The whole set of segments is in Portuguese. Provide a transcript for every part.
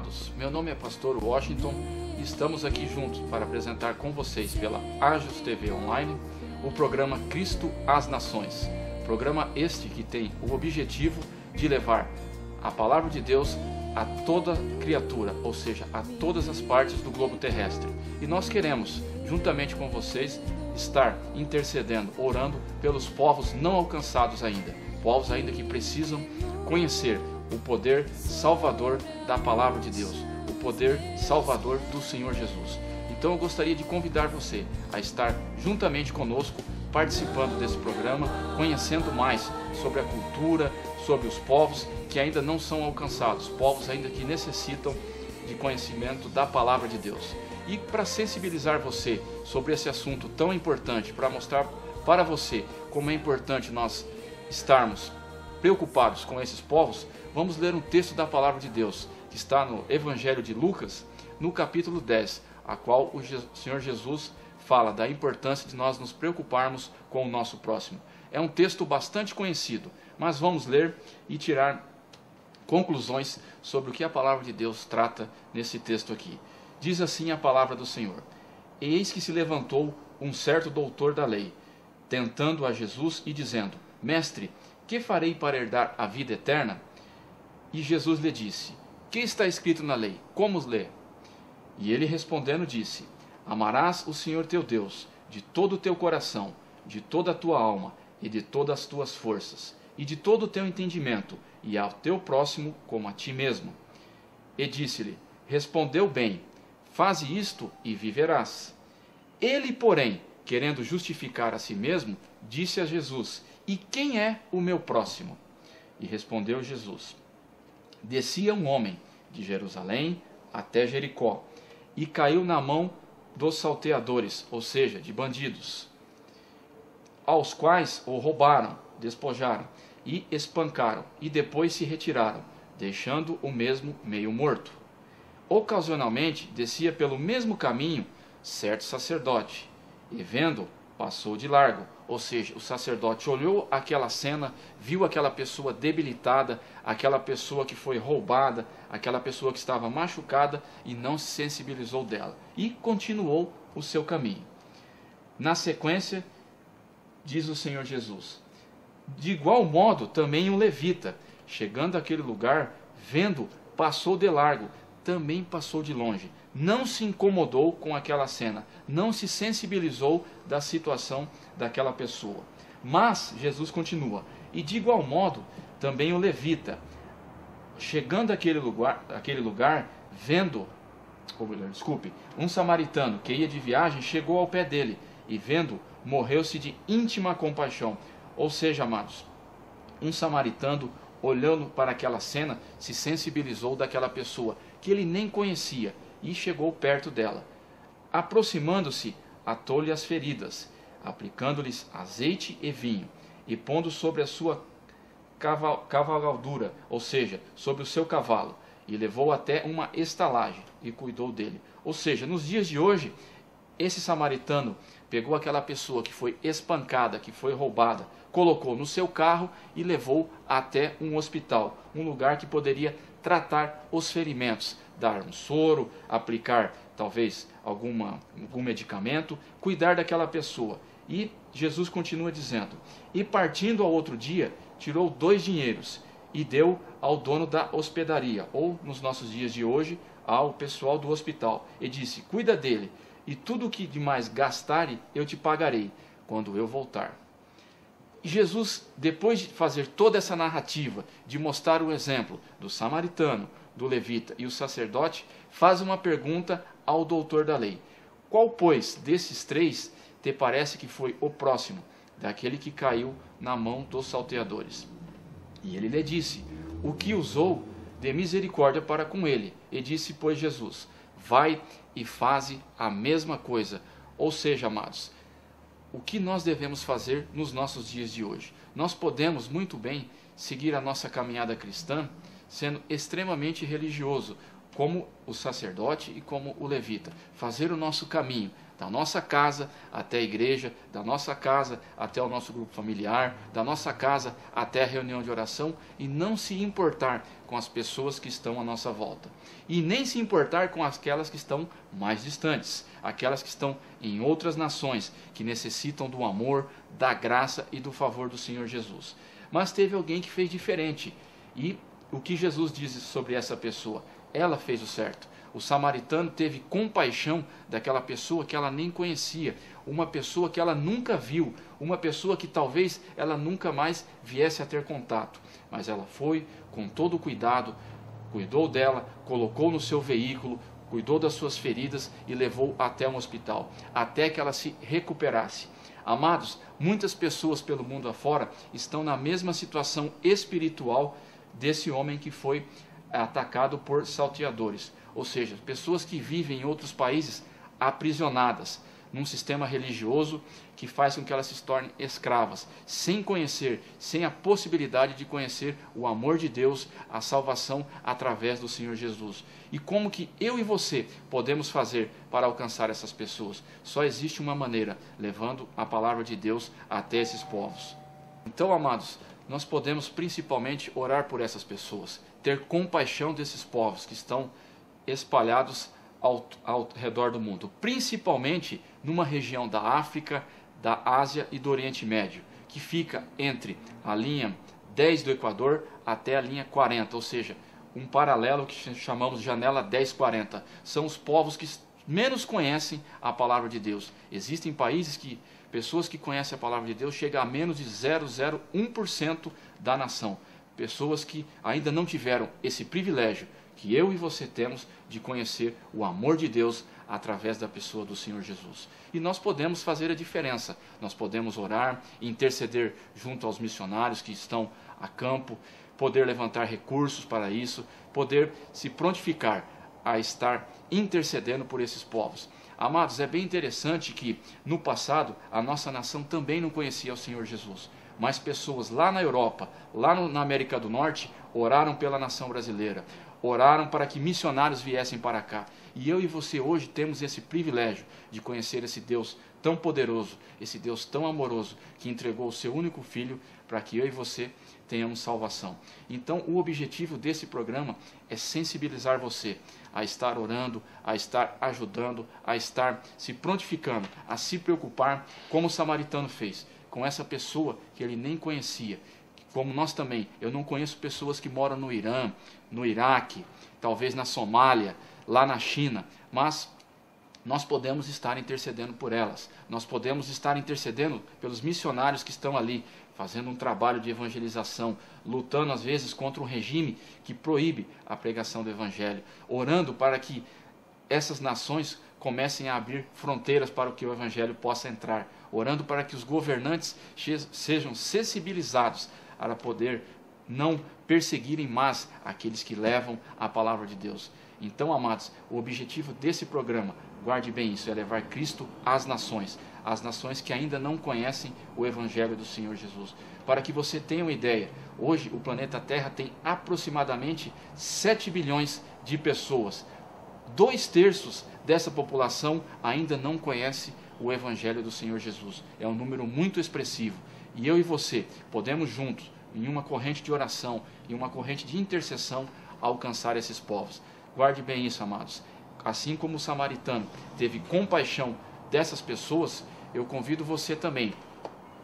amados, meu nome é Pastor Washington e estamos aqui juntos para apresentar com vocês pela Agios TV Online o programa Cristo às Nações. Programa este que tem o objetivo de levar a palavra de Deus a toda criatura, ou seja, a todas as partes do globo terrestre. E nós queremos, juntamente com vocês, estar intercedendo, orando pelos povos não alcançados ainda, povos ainda que precisam conhecer o poder salvador da palavra de Deus, o poder salvador do Senhor Jesus. Então eu gostaria de convidar você a estar juntamente conosco, participando desse programa, conhecendo mais sobre a cultura, sobre os povos que ainda não são alcançados, povos ainda que necessitam de conhecimento da palavra de Deus. E para sensibilizar você sobre esse assunto tão importante, para mostrar para você como é importante nós estarmos preocupados com esses povos, vamos ler um texto da palavra de Deus, que está no Evangelho de Lucas, no capítulo 10, a qual o Senhor Jesus fala da importância de nós nos preocuparmos com o nosso próximo. É um texto bastante conhecido, mas vamos ler e tirar conclusões sobre o que a palavra de Deus trata nesse texto aqui. Diz assim a palavra do Senhor: Eis que se levantou um certo doutor da lei, tentando a Jesus e dizendo: Mestre, que farei para herdar a vida eterna? E Jesus lhe disse: Que está escrito na lei? Como lê? E ele respondendo disse: Amarás o Senhor teu Deus de todo o teu coração, de toda a tua alma e de todas as tuas forças, e de todo o teu entendimento, e ao teu próximo como a ti mesmo. E disse-lhe: Respondeu bem, faze isto e viverás. Ele, porém, querendo justificar a si mesmo, disse a Jesus: E quem é o meu próximo? E respondeu Jesus: Descia um homem de Jerusalém até Jericó, e caiu na mão dos salteadores, ou seja, de bandidos, aos quais o roubaram, despojaram e espancaram, e depois se retiraram, deixando o mesmo meio morto. Ocasionalmente descia pelo mesmo caminho certo sacerdote, e vendo, passou de largo. Ou seja, o sacerdote olhou aquela cena, viu aquela pessoa debilitada, aquela pessoa que foi roubada, aquela pessoa que estava machucada e não se sensibilizou dela. E continuou o seu caminho. Na sequência, diz o Senhor Jesus: De igual modo também um levita, chegando àquele lugar, vendo, passou de largo, também passou de longe. Não se incomodou com aquela cena, não se sensibilizou da situação daquela pessoa. Mas Jesus continua: E de igual modo também o levita, chegando àquele lugar, vendo, um samaritano que ia de viagem, chegou ao pé dele, e vendo, morreu-se de íntima compaixão. Ou seja, amados, um samaritano, olhando para aquela cena, se sensibilizou daquela pessoa que ele nem conhecia, e chegou perto dela. Aproximando-se, atou-lhe as feridas, aplicando-lhes azeite e vinho, e pondo sobre a sua cavalgadura, ou seja, sobre o seu cavalo, e levou até uma estalagem, e cuidou dele. Ou seja, nos dias de hoje, esse samaritano pegou aquela pessoa que foi espancada, que foi roubada, colocou no seu carro e levou até um hospital, um lugar que poderia tratar os ferimentos, dar um soro, aplicar talvez algum medicamento, cuidar daquela pessoa. E Jesus continua dizendo: E partindo ao outro dia, tirou 2 dinheiros e deu ao dono da hospedaria, ou nos nossos dias de hoje, ao pessoal do hospital, e disse: Cuida dele, e tudo o que demais gastare eu te pagarei quando eu voltar. E Jesus, depois de fazer toda essa narrativa, de mostrar o exemplo do samaritano, do levita e o sacerdote, faz uma pergunta ao doutor da lei: Qual, pois, desses 3 te parece que foi o próximo daquele que caiu na mão dos salteadores? E ele lhe disse: O que usou de misericórdia para com ele. E disse, pois, Jesus: Vai e faze a mesma coisa. Ou seja, amados, o que nós devemos fazer nos nossos dias de hoje? Nós podemos muito bem seguir a nossa caminhada cristã sendo extremamente religioso, como o sacerdote e como o levita, fazer o nosso caminho, da nossa casa até a igreja, da nossa casa até o nosso grupo familiar, da nossa casa até a reunião de oração, e não se importar com as pessoas que estão à nossa volta. E nem se importar com aquelas que estão mais distantes, aquelas que estão em outras nações, que necessitam do amor, da graça e do favor do Senhor Jesus. Mas teve alguém que fez diferente. E o que Jesus diz sobre essa pessoa? Ela fez o certo. O samaritano teve compaixão daquela pessoa que ela nem conhecia, uma pessoa que ela nunca viu, uma pessoa que talvez ela nunca mais viesse a ter contato. Mas ela foi com todo o cuidado, cuidou dela, colocou no seu veículo, cuidou das suas feridas e levou até um hospital, até que ela se recuperasse. Amados, muitas pessoas pelo mundo afora estão na mesma situação espiritual desse homem que foi atacado por salteadores. Ou seja, pessoas que vivem em outros países aprisionadas num sistema religioso que faz com que elas se tornem escravas, sem conhecer, sem a possibilidade de conhecer o amor de Deus, a salvação através do Senhor Jesus. E como que eu e você podemos fazer para alcançar essas pessoas? Só existe uma maneira, levando a palavra de Deus até esses povos. Então, amados, nós podemos principalmente orar por essas pessoas, ter compaixão desses povos que estão espalhados ao redor do mundo, principalmente numa região da África, da Ásia e do Oriente Médio, que fica entre a linha 10 do Equador até a linha 40, ou seja, um paralelo que chamamos de janela 1040. São os povos que menos conhecem a palavra de Deus. Existem países que pessoas que conhecem a palavra de Deus chegam a menos de 0,01% da nação. Pessoas que ainda não tiveram esse privilégio que eu e você temos de conhecer o amor de Deus através da pessoa do Senhor Jesus. E nós podemos fazer a diferença. Nós podemos orar, interceder junto aos missionários que estão a campo, poder levantar recursos para isso, poder se prontificar a estar intercedendo por esses povos. Amados, é bem interessante que no passado a nossa nação também não conhecia o Senhor Jesus. Mas pessoas lá na Europa, na América do Norte, oraram pela nação brasileira. Oraram para que missionários viessem para cá. E eu e você hoje temos esse privilégio de conhecer esse Deus tão poderoso, esse Deus tão amoroso, que entregou o seu único filho para que eu e você tenhamos salvação. Então, o objetivo desse programa é sensibilizar você a estar orando, a estar ajudando, a estar se prontificando, a se preocupar, como o samaritano fez, com essa pessoa que ele nem conhecia. Como nós também, eu não conheço pessoas que moram no Irã, no Iraque, talvez na Somália, lá na China, mas nós podemos estar intercedendo por elas. Nós podemos estar intercedendo pelos missionários que estão ali, fazendo um trabalho de evangelização, lutando às vezes contra um regime que proíbe a pregação do evangelho, orando para que essas nações comecem a abrir fronteiras para que o evangelho possa entrar, orando para que os governantes sejam sensibilizados para poder não perseguirem mais aqueles que levam a palavra de Deus. Então, amados, o objetivo desse programa, guarde bem isso, é levar Cristo às nações que ainda não conhecem o Evangelho do Senhor Jesus. Para que você tenha uma ideia, hoje o planeta Terra tem aproximadamente 7 bilhões de pessoas. 2/3 dessa população ainda não conhece o Evangelho do Senhor Jesus. É um número muito expressivo. E eu e você podemos juntos, em uma corrente de oração, em uma corrente de intercessão, alcançar esses povos. Guarde bem isso, amados. Assim como o samaritano teve compaixão dessas pessoas, eu convido você também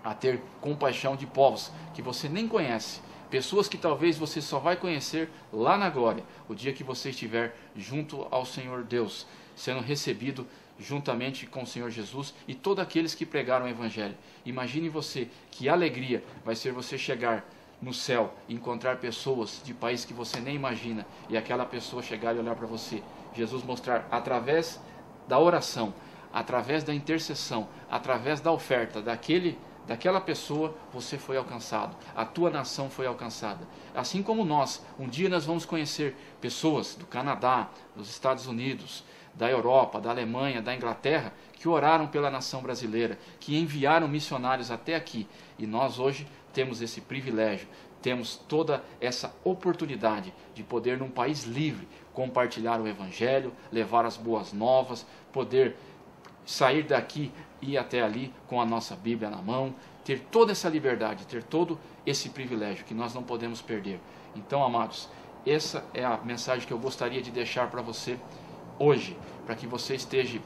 a ter compaixão de povos que você nem conhece. Pessoas que talvez você só vai conhecer lá na glória, o dia que você estiver junto ao Senhor Deus, sendo recebido juntamente com o Senhor Jesus e todos aqueles que pregaram o Evangelho. Imagine você, que alegria vai ser você chegar no céu e encontrar pessoas de países que você nem imagina, e aquela pessoa chegar e olhar para você. Jesus mostrar através da oração, através da intercessão, através da oferta daquela pessoa, você foi alcançado, a tua nação foi alcançada. Assim como nós, um dia nós vamos conhecer pessoas do Canadá, dos Estados Unidos, da Europa, da Alemanha, da Inglaterra, que oraram pela nação brasileira, que enviaram missionários até aqui. E nós hoje temos esse privilégio, temos toda essa oportunidade de poder, num país livre, compartilhar o Evangelho, levar as boas novas, poder sair daqui e ir até ali com a nossa Bíblia na mão, ter toda essa liberdade, ter todo esse privilégio que nós não podemos perder. Então, amados, essa é a mensagem que eu gostaria de deixar para você hoje, para que você esteja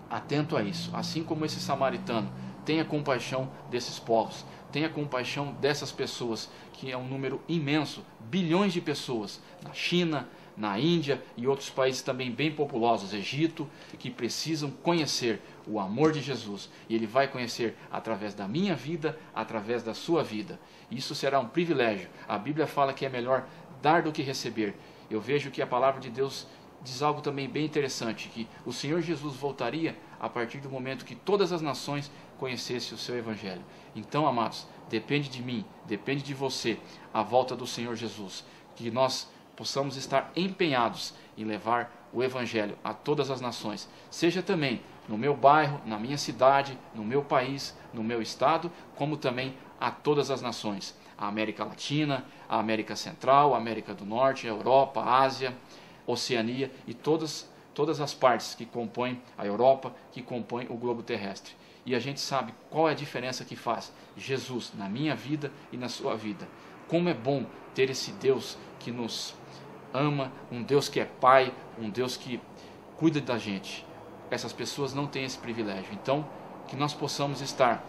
atento a isso. Assim como esse samaritano, tenha compaixão desses povos, tenha compaixão dessas pessoas, que é um número imenso, bilhões de pessoas, na China, na Índia e outros países também bem populosos, Egito, que precisam conhecer o amor de Jesus. E ele vai conhecer através da minha vida, através da sua vida. Isso será um privilégio. A Bíblia fala que é melhor dar do que receber. Eu vejo que a palavra de Deus diz algo também bem interessante, que o Senhor Jesus voltaria a partir do momento que todas as nações conhecessem o seu Evangelho. Então, amados, depende de mim, depende de você, a volta do Senhor Jesus, que nós possamos estar empenhados em levar o Evangelho a todas as nações, seja também no meu bairro, na minha cidade, no meu país, no meu estado, como também a todas as nações, a América Latina, a América Central, a América do Norte, a Europa, a Ásia, Oceania e todas as partes que compõem a Europa, que compõem o globo terrestre. E a gente sabe qual é a diferença que faz Jesus na minha vida e na sua vida. Como é bom ter esse Deus que nos ama, um Deus que é Pai, um Deus que cuida da gente. Essas pessoas não têm esse privilégio. Então, que nós possamos estar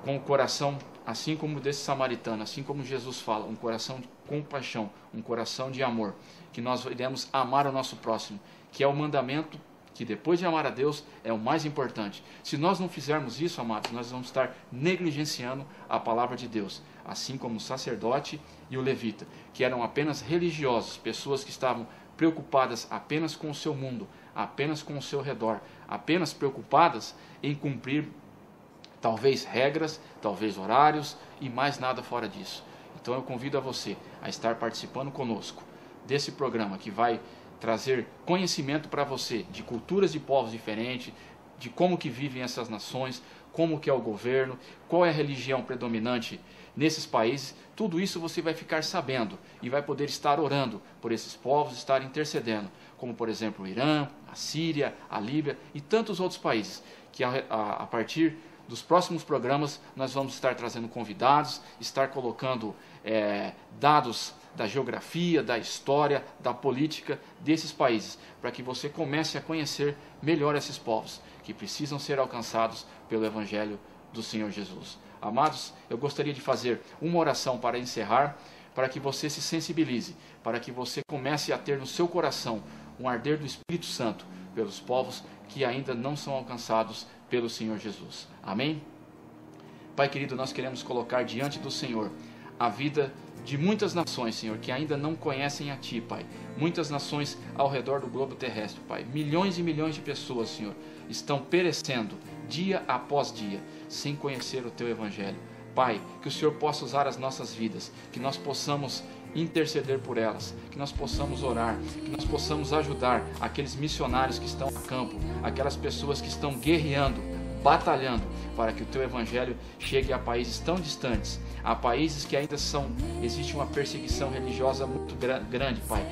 com o coração, assim como desse samaritano, assim como Jesus fala, um coração de compaixão, um coração de amor, que nós iremos amar o nosso próximo, que é o mandamento que depois de amar a Deus é o mais importante. Se nós não fizermos isso, amados, nós vamos estar negligenciando a palavra de Deus, assim como o sacerdote e o levita, que eram apenas religiosos, pessoas que estavam preocupadas apenas com o seu mundo, apenas com o seu redor, apenas preocupadas em cumprir talvez regras, talvez horários e mais nada fora disso. Então eu convido a você a estar participando conosco desse programa que vai trazer conhecimento para você de culturas de povos diferentes, de como que vivem essas nações, como que é o governo, qual é a religião predominante nesses países. Tudo isso você vai ficar sabendo e vai poder estar orando por esses povos, estar intercedendo, como por exemplo o Irã, a Síria, a Líbia e tantos outros países, que a partir dos próximos programas nós vamos estar trazendo convidados, estar colocando dados da geografia, da história, da política desses países, para que você comece a conhecer melhor esses povos que precisam ser alcançados pelo Evangelho do Senhor Jesus. Amados, eu gostaria de fazer uma oração para encerrar, para que você se sensibilize, para que você comece a ter no seu coração um arder do Espírito Santo pelos povos que ainda não são alcançados pelo Senhor Jesus. Amém? Pai querido, nós queremos colocar diante do Senhor a vida de muitas nações, Senhor, que ainda não conhecem a Ti, Pai. Muitas nações ao redor do globo terrestre, Pai. Milhões e milhões de pessoas, Senhor, estão perecendo dia após dia, sem conhecer o Teu Evangelho. Pai, que o Senhor possa usar as nossas vidas, que nós possamos interceder por elas, que nós possamos orar, que nós possamos ajudar aqueles missionários que estão a campo, aquelas pessoas que estão guerreando, batalhando, para que o Teu Evangelho chegue a países tão distantes, a países que ainda existe uma perseguição religiosa muito grande, Pai.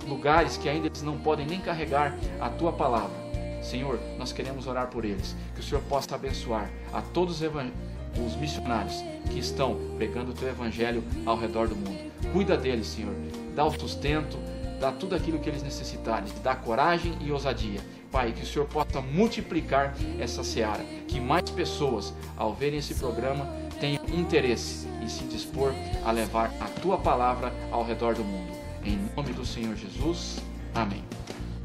Lugares que ainda eles não podem nem carregar a Tua palavra. Senhor, nós queremos orar por eles, que o Senhor possa abençoar a todos os missionários que estão pregando o Teu Evangelho ao redor do mundo. Cuida deles, Senhor, dá o sustento, dá tudo aquilo que eles necessitarem, dá coragem e ousadia. Pai, que o Senhor possa multiplicar essa seara, que mais pessoas, ao verem esse programa, tenham interesse e se dispor a levar a Tua palavra ao redor do mundo. Em nome do Senhor Jesus, amém.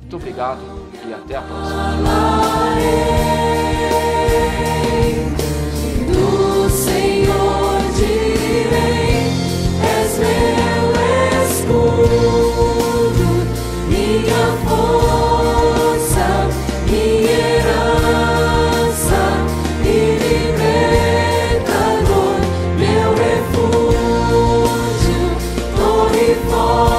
Muito obrigado e até a próxima. Do Senhor direi, és meu escudo, minha força, minha herança e libertador, meu refúgio, torre forte.